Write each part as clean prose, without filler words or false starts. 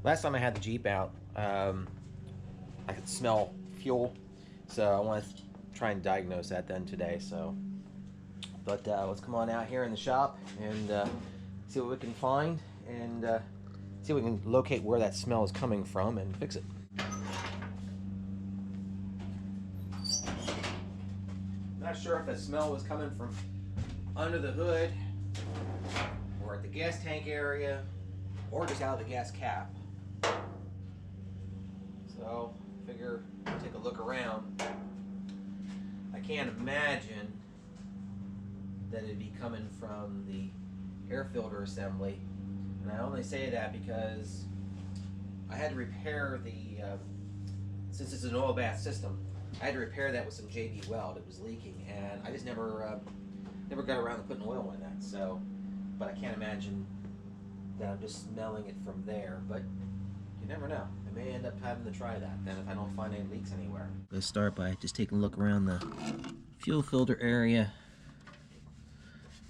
Last time I had the Jeep out, I could smell fuel, so I want to try and diagnose that then today. So, but let's come on out here in the shop and see what we can find and see if we can locate where that smell is coming from and fix it. Not sure if the smell was coming from under the hood or at the gas tank area or just out of the gas cap. So, figure I'll take a look around. I can't imagine that it'd be coming from the air filter assembly. And I only say that because I had to repair the, since it's an oil bath system, I had to repair that with some JB Weld. It was leaking, and I just never got around to putting oil in that. So, but I can't imagine that I'm just smelling it from there. But you never know. I may end up having to try that then if I don't find any leaks anywhere. Let's start by just taking a look around the fuel filter area.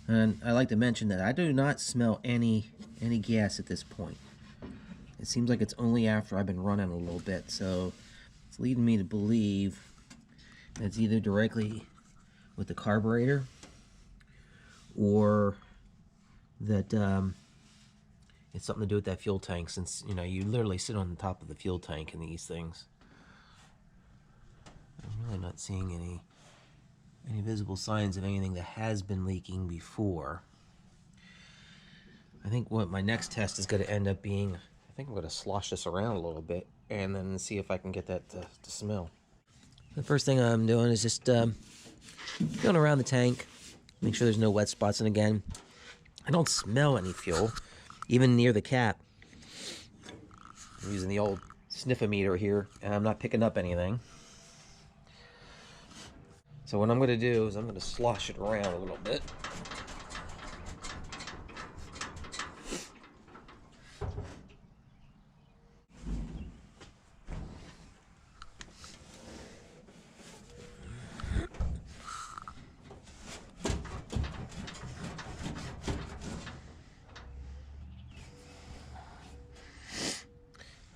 And I like to mention that I do not smell any gas at this point. It seems like it's only after I've been running a little bit, so it's leading me to believe that it's either directly with the carburetor or that it's something to do with that fuel tank, since you know you literally sit on the top of the fuel tank in these things. I'm really not seeing any visible signs of anything that has been leaking before. I think what my next test is going to end up being, I think I'm going to slosh this around a little bit and then see if I can get that to smell. The first thing I'm doing is just going around the tank, make sure there's no wet spots, and again, I don't smell any fuel, even near the cap. I'm using the old sniffometer here, and I'm not picking up anything. So what I'm going to do is I'm going to slosh it around a little bit.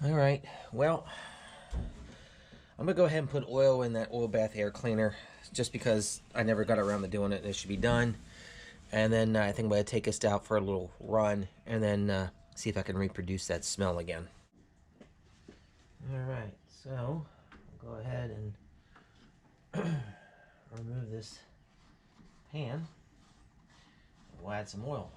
Alright, well, I'm going to go ahead and put oil in that oil bath air cleaner just because I never got around to doing it and it should be done. And then I think I'm going to take this out for a little run and then see if I can reproduce that smell again. Alright, so I'll go ahead and remove this pan. We'll add some oil.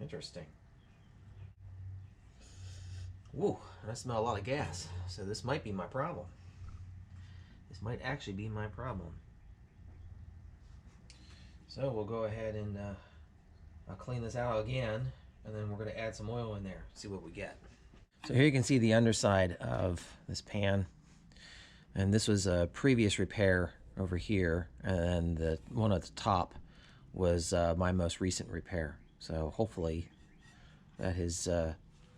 Interesting. Whoa, I smell a lot of gas. So this might be my problem. This might actually be my problem. So we'll go ahead and I'll clean this out again, and then we're going to add some oil in there, see what we get. So here you can see the underside of this pan, and this was a previous repair over here, and the one at the top was my most recent repair. So hopefully that is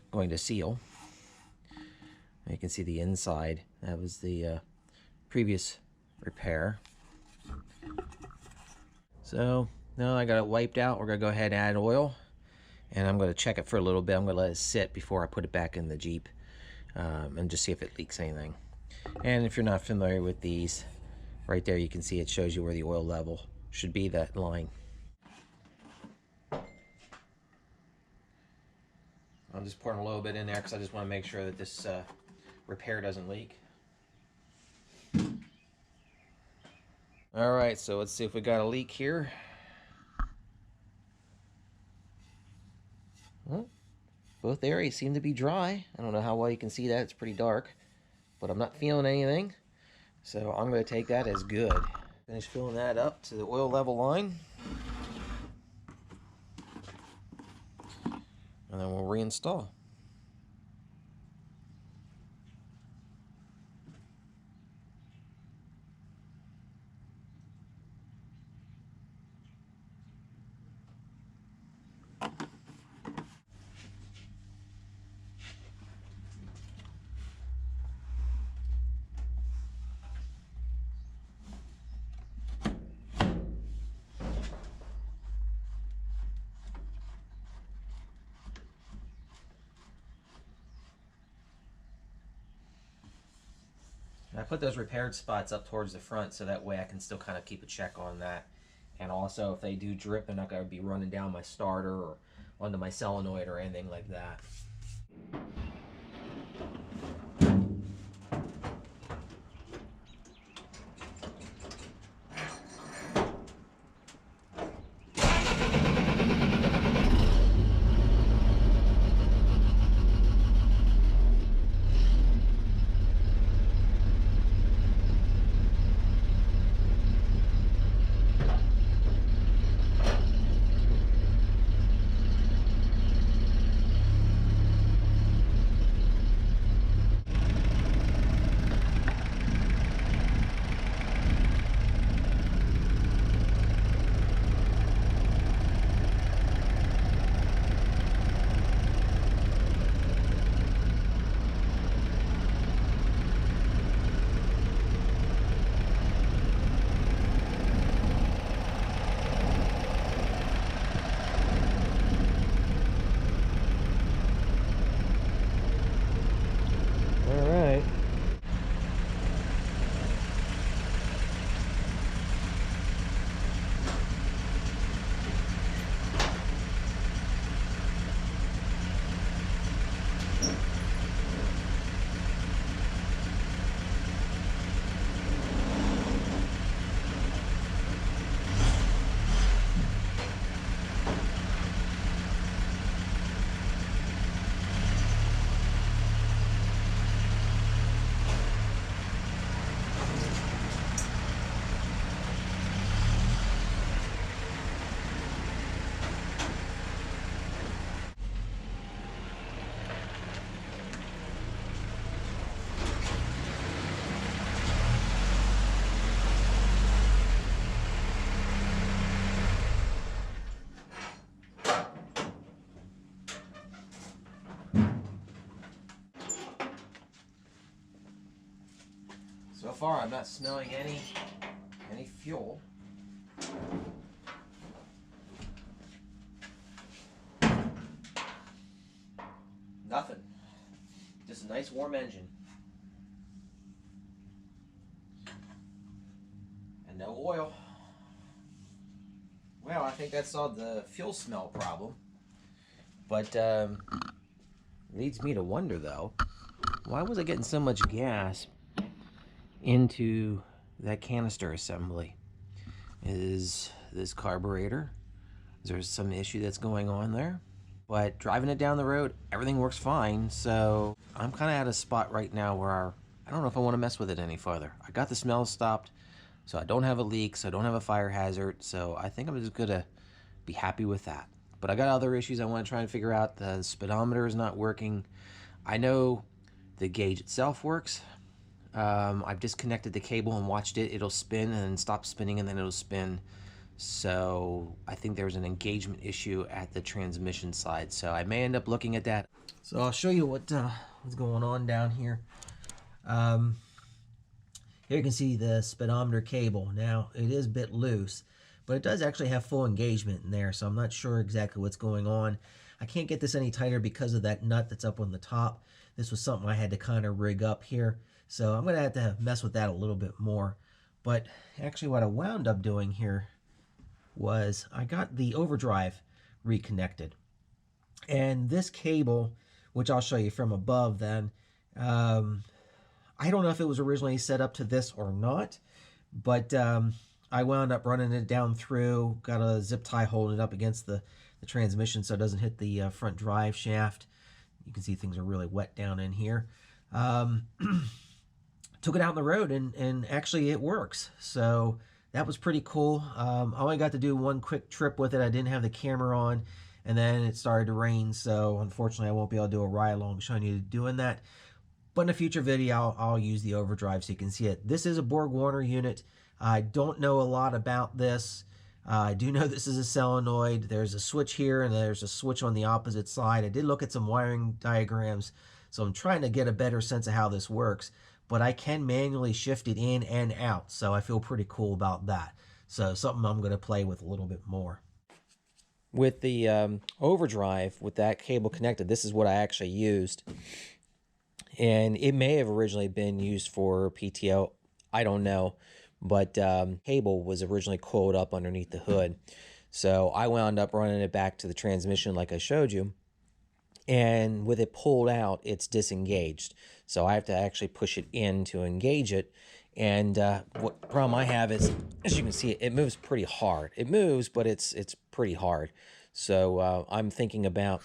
going to seal. You can see the inside. That was the previous repair. So now I got it wiped out. We're going to go ahead and add oil. And I'm going to check it for a little bit. I'm going to let it sit before I put it back in the Jeep and just see if it leaks anything. And if you're not familiar with these, right there you can see it shows you where the oil level should be, that line. I'm just pouring a little bit in there because I just want to make sure that this repair doesn't leak. Alright, so let's see if we got a leak here. Well, both areas seem to be dry. I don't know how well you can see that, it's pretty dark. But I'm not feeling anything, so I'm going to take that as good. Finish filling that up to the oil level line. And then we'll reinstall. I put those repaired spots up towards the front so that way I can still kind of keep a check on that. And also, if they do drip, they're not going to be running down my starter or onto my solenoid or anything like that. So far, I'm not smelling any fuel. Nothing. Just a nice warm engine. And no oil. Well, I think that solved the fuel smell problem. But leads me to wonder, though, why was I getting so much gas into that canister assembly? Is this carburetor? Is there some issue that's going on there? But driving it down the road, everything works fine. So I'm kind of at a spot right now where I don't know if I want to mess with it any further. I got the smell stopped, so I don't have a leak, so I don't have a fire hazard. So I think I'm just gonna be happy with that. But I got other issues I want to try and figure out. The speedometer is not working. I know the gauge itself works. I've disconnected the cable and watched it. It'll spin and then stop spinning and then it'll spin. So I think there's an engagement issue at the transmission side. So I may end up looking at that. So I'll show you what's going on down here. Here you can see the speedometer cable. Now it is a bit loose, but it does actually have full engagement in there. So I'm not sure exactly what's going on. I can't get this any tighter because of that nut that's up on the top. This was something I had to kind of rig up here. So I'm going to have to mess with that a little bit more. But actually what I wound up doing here was I got the overdrive reconnected. And this cable, which I'll show you from above then, I don't know if it was originally set up to this or not, but I wound up running it down through, got a zip tie holding it up against the transmission so it doesn't hit the front drive shaft. You can see things are really wet down in here. Took it out on the road and actually it works. So that was pretty cool. I only got to do one quick trip with it. I didn't have the camera on, and then it started to rain. So unfortunately I won't be able to do a ride along showing you doing that. But in a future video, I'll use the overdrive so you can see it. This is a Borg-Warner unit. I don't know a lot about this. I do know this is a solenoid. There's a switch here and there's a switch on the opposite side. I did look at some wiring diagrams, so I'm trying to get a better sense of how this works. But I can manually shift it in and out, so I feel pretty cool about that. So something I'm going to play with a little bit more. With the overdrive, with that cable connected, this is what I actually used. and it may have originally been used for PTO. I don't know, but cable was originally coiled up underneath the hood. So I wound up running it back to the transmission like I showed you, and with it pulled out, it's disengaged. So I have to actually push it in to engage it. And what problem I have is, as you can see, it moves pretty hard. It moves, but it's pretty hard. So I'm thinking about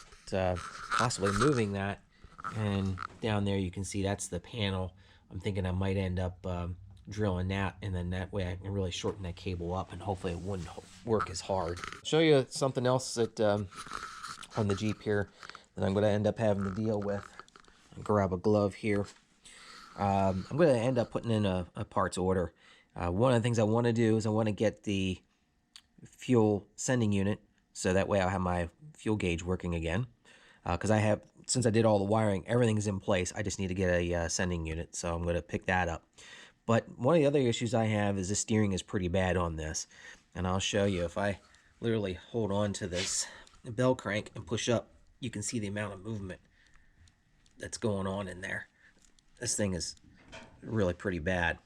possibly moving that. And down there you can see that's the panel. I'm thinking I might end up drilling that, and then that way I can really shorten that cable up, and hopefully it wouldn't work as hard. Show you something else that on the Jeep here that I'm going to end up having to deal with. I'll grab a glove here. I'm going to end up putting in a parts order. One of the things I want to do is I want to get the fuel sending unit, so that way I'll have my fuel gauge working again. Because since I did all the wiring, everything's in place. I just need to get a sending unit, so I'm going to pick that up. But one of the other issues I have is the steering is pretty bad on this. And I'll show you, if I literally hold on to this bell crank and push up, you can see the amount of movement that's going on in there. This thing is really pretty bad.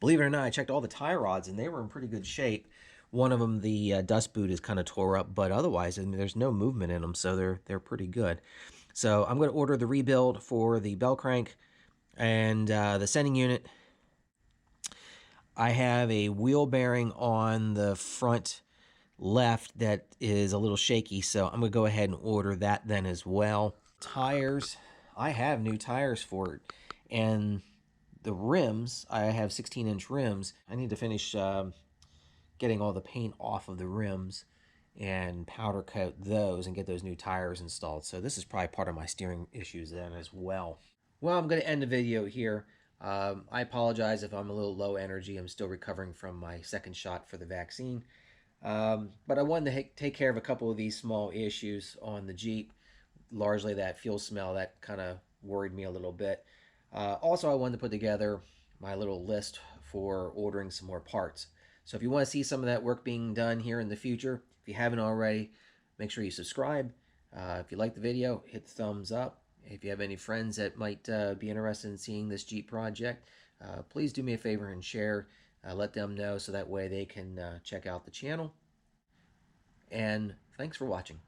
Believe it or not, I checked all the tie rods and they were in pretty good shape. One of them, the dust boot, is kind of tore up, but otherwise, I mean, there's no movement in them, so they're pretty good. So I'm going to order the rebuild for the bell crank and the sending unit. I have a wheel bearing on the front left that is a little shaky, so I'm going to go ahead and order that then as well. Tires, I have new tires for it, and the rims, I have 16-inch rims. I need to finish getting all the paint off of the rims and powder coat those and get those new tires installed. So this is probably part of my steering issues then as well. Well, I'm going to end the video here. I apologize if I'm a little low energy. I'm still recovering from my second shot for the vaccine. But I wanted to take care of a couple of these small issues on the Jeep. Largely that fuel smell, that kind of worried me a little bit. Also, I wanted to put together my little list for ordering some more parts. So if you want to see some of that work being done here in the future, if you haven't already, make sure you subscribe. If you like the video, hit the thumbs up. If you have any friends that might be interested in seeing this Jeep project, please do me a favor and share. Let them know so that way they can check out the channel. And thanks for watching.